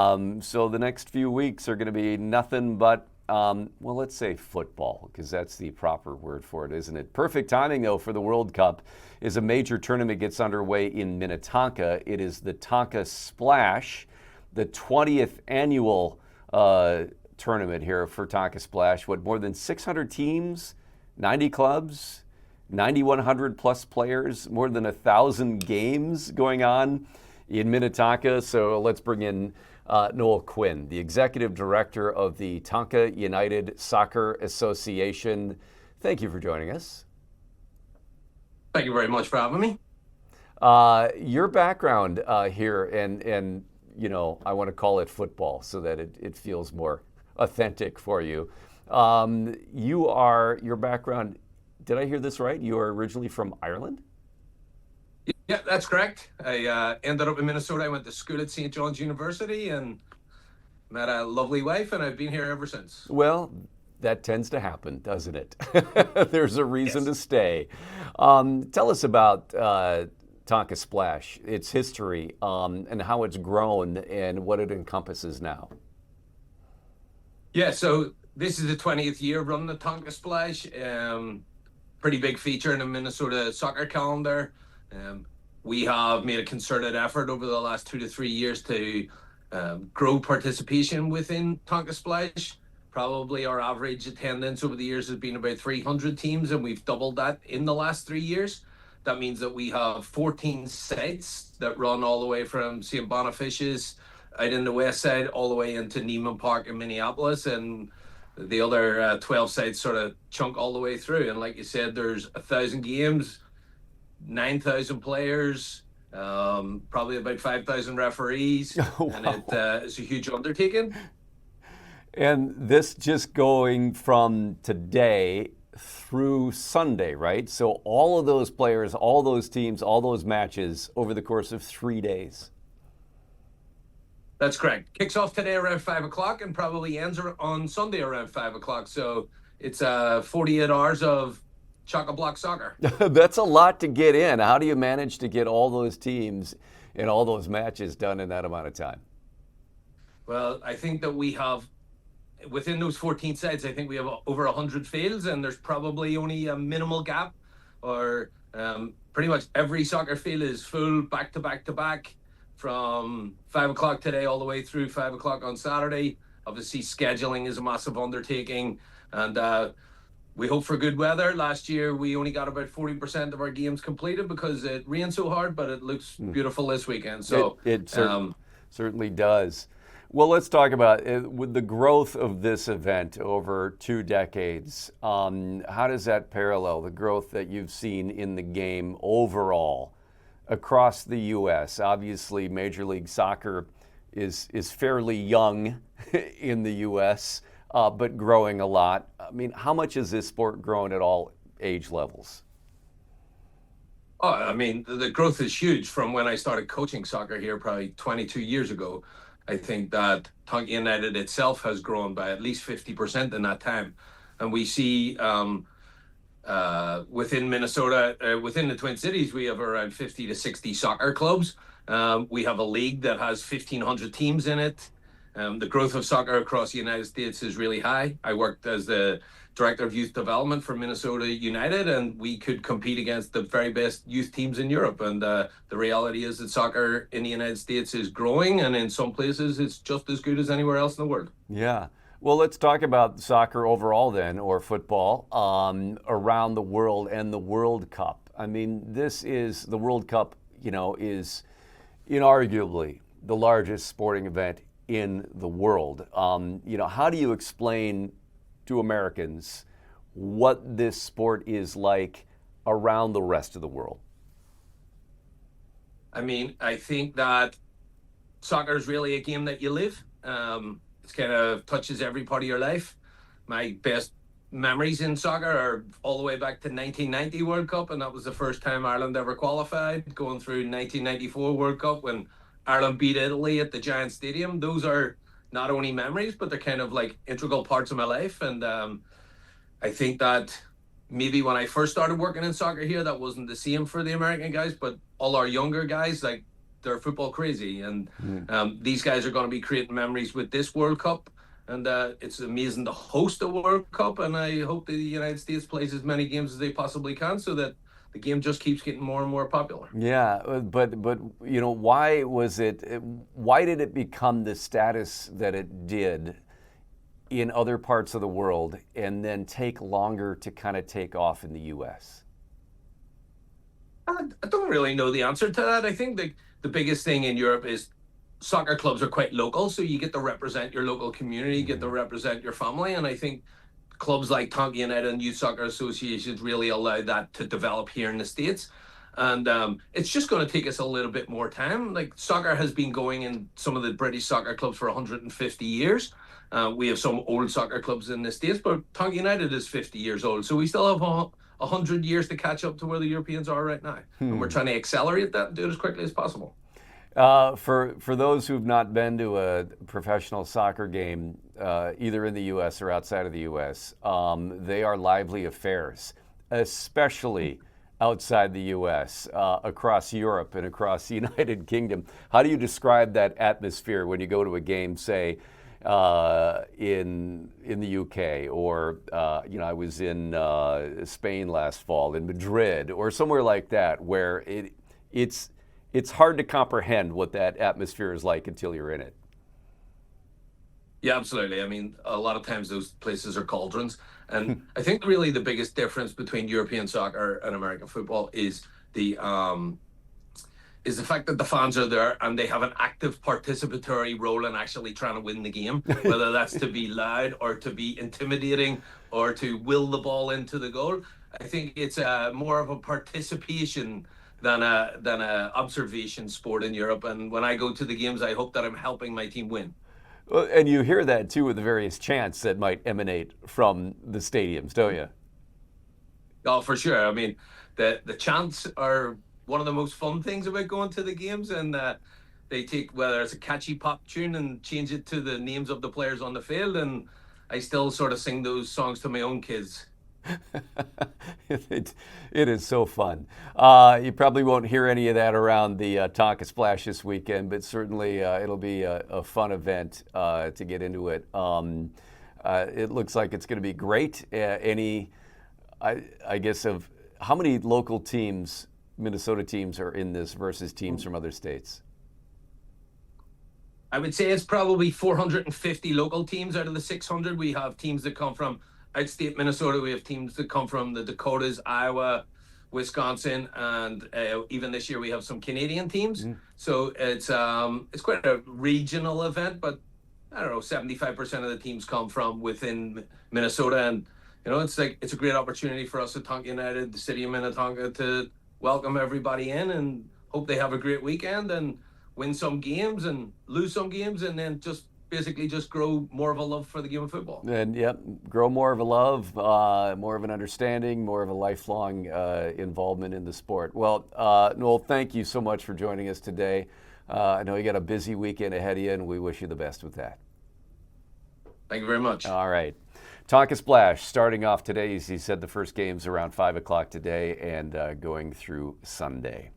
So the next few weeks are going to be nothing but, well, let's say football, because that's the proper word for it, isn't it? Perfect timing, though, for the World Cup is a major tournament gets underway in Minnetonka. It is the Tonka Splash, the 20th annual tournament here for Tonka Splash. What, more than 600 teams, 90 clubs, 9,100 plus players, more than 1,000 games going on in Minnetonka. So let's bring in Noel Quinn, the executive director of the Tonka United Soccer Association. Thank you for joining us. Thank you very much for having me. Your background here, and you know, I want to call it football so that it feels more authentic for you. Your background, did I hear this right? You are originally from Ireland? Yeah, that's correct. I ended up in Minnesota. I went to school at St. John's University and met a lovely wife, and I've been here ever since. Well, that tends to happen, doesn't it? There's a reason to Yes. stay. Tell us about Tonka Splash, its history, and how it's grown and what it encompasses now. Yeah, so this is the 20th year running the Tonka Splash. Pretty big feature in the Minnesota soccer calendar. We have made a concerted effort over the last 2 to 3 years to grow participation within Tonka Splash. Probably our average attendance over the years has been about 300 teams, and we've doubled that in the last 3 years. That means that we have 14 sites that run all the way from St. Bonifacius out in the west side all the way into Neiman Park in Minneapolis, and the other 12 sites sort of chunk all the way through. And like you said, there's 1,000 games, 9,000 players, probably about 5,000 referees, and Wow. it's a huge undertaking. And this just going from today through Sunday, right? So all of those players, all those teams, all those matches over the course of 3 days. That's correct. Kicks off today around 5 o'clock and probably ends on Sunday around 5 o'clock. So it's 48 hours of chock-a-block soccer. That's a lot to get in. How do you manage to get all those teams and all those matches done in that amount of time? Well, I think that we have within those 14 sites, I think we have over 100 fields, and there's probably only a minimal gap, or pretty much every soccer field is full back to back to back from 5 o'clock today all the way through 5 o'clock on Saturday. Obviously, scheduling is a massive undertaking, and we hope for good weather. Last year, we only got about 40% of our games completed because it rained so hard, but it looks beautiful this weekend. So It certainly does. Well, let's talk about it. With the growth of this event over 2 decades. How does that parallel the growth that you've seen in the game overall across the U.S.? Obviously, Major League Soccer is fairly young in the U.S., but growing a lot. I mean, how much has this sport grown at all age levels? Oh, I mean, the growth is huge from when I started coaching soccer here probably 22 years ago. I think that Tonka United itself has grown by at least 50% in that time. And we see within Minnesota, within the Twin Cities, we have around 50 to 60 soccer clubs. We have a league that has 1,500 teams in it. The growth of soccer across the United States is really high. I worked as the director of youth development for Minnesota United, and we could compete against the very best youth teams in Europe. And the reality is that soccer in the United States is growing, and in some places it's just as good as anywhere else in the world. Yeah. Well, let's talk about soccer overall then, or football, around the world and the World Cup. I mean, this is the World Cup, you know, is inarguably the largest sporting event in the world. You know, how do you explain to Americans what this sport is like around the rest of the world? I mean, I think that soccer is really a game that you live. It kind of touches every part of your life. My best memories in soccer are all the way back to 1990 World Cup, and that was the first time Ireland ever qualified, going through 1994 World Cup when Ireland beat Italy at the Giant Stadium. Those are not only memories, but they're kind of like integral parts of my life. And I think that maybe when I first started working in soccer here, that wasn't the same for the American guys, but all our younger guys, like they're football crazy, and these guys are going to be creating memories with this World Cup. And it's amazing to host a World Cup, and I hope the United States plays as many games as they possibly can, so that the game just keeps getting more and more popular. Yeah, but why was it? Why did it become the status that it did in other parts of the world, and then take longer to kind of take off in the U.S.? I don't really know the answer to that. I think the biggest thing in Europe is soccer clubs are quite local, so you get to represent your local community, get to represent your family, and I think clubs like Tonka United and Youth Soccer Associations really allow that to develop here in the States. And it's just going to take us a little bit more time. Like, soccer has been going in some of the British soccer clubs for 150 years. We have some old soccer clubs in the States, but Tonka United is 50 years old, so we still have 100 years to catch up to where the Europeans are right now. And we're trying to accelerate that and do it as quickly as possible. For those who've not been to a professional soccer game, either in the U.S. or outside of the U.S., they are lively affairs, especially outside the U.S., across Europe and across the United Kingdom. How do you describe that atmosphere when you go to a game, say, in the U.K. or I was in Spain last fall, in Madrid, or somewhere like that, where it's hard to comprehend what that atmosphere is like until you're in it. Yeah, absolutely. I mean, a lot of times those places are cauldrons. And I think really the biggest difference between European soccer and American football is the fact that the fans are there and they have an active participatory role in actually trying to win the game, whether that's to be loud or to be intimidating or to will the ball into the goal. I think it's more of a participation than a observation sport in Europe. And when I go to the games, I hope that I'm helping my team win. Well, and you hear that too with the various chants that might emanate from the stadiums, don't you? Oh, for sure. I mean, the chants are one of the most fun things about going to the games, and they take, whether it's a catchy pop tune, and change it to the names of the players on the field, and I still sort of sing those songs to my own kids. It is so fun. You probably won't hear any of that around the Tonka Splash this weekend, but certainly it'll be a fun event to get into it. It looks like it's going to be great. I guess, of how many local teams, Minnesota teams, are in this versus teams from other states? I would say it's probably 450 local teams out of the 600. We have teams that come from outstate Minnesota. We have teams that come from the Dakotas, Iowa, Wisconsin, and even this year we have some Canadian teams. So it's quite a regional event, but I don't know, 75% of the teams come from within Minnesota, and it's a great opportunity for us at Tonka United, the city of Minnetonka, to welcome everybody in and hope they have a great weekend and win some games and lose some games, and then just grow more of a love for the game of football. And grow more of a love, more of an understanding, more of a lifelong involvement in the sport. Well, Noel, thank you so much for joining us today. I know you got a busy weekend ahead of you, and we wish you the best with that. Thank you very much. All right. Tonka Splash starting off today. As he said, the first game's around 5 o'clock today and going through Sunday.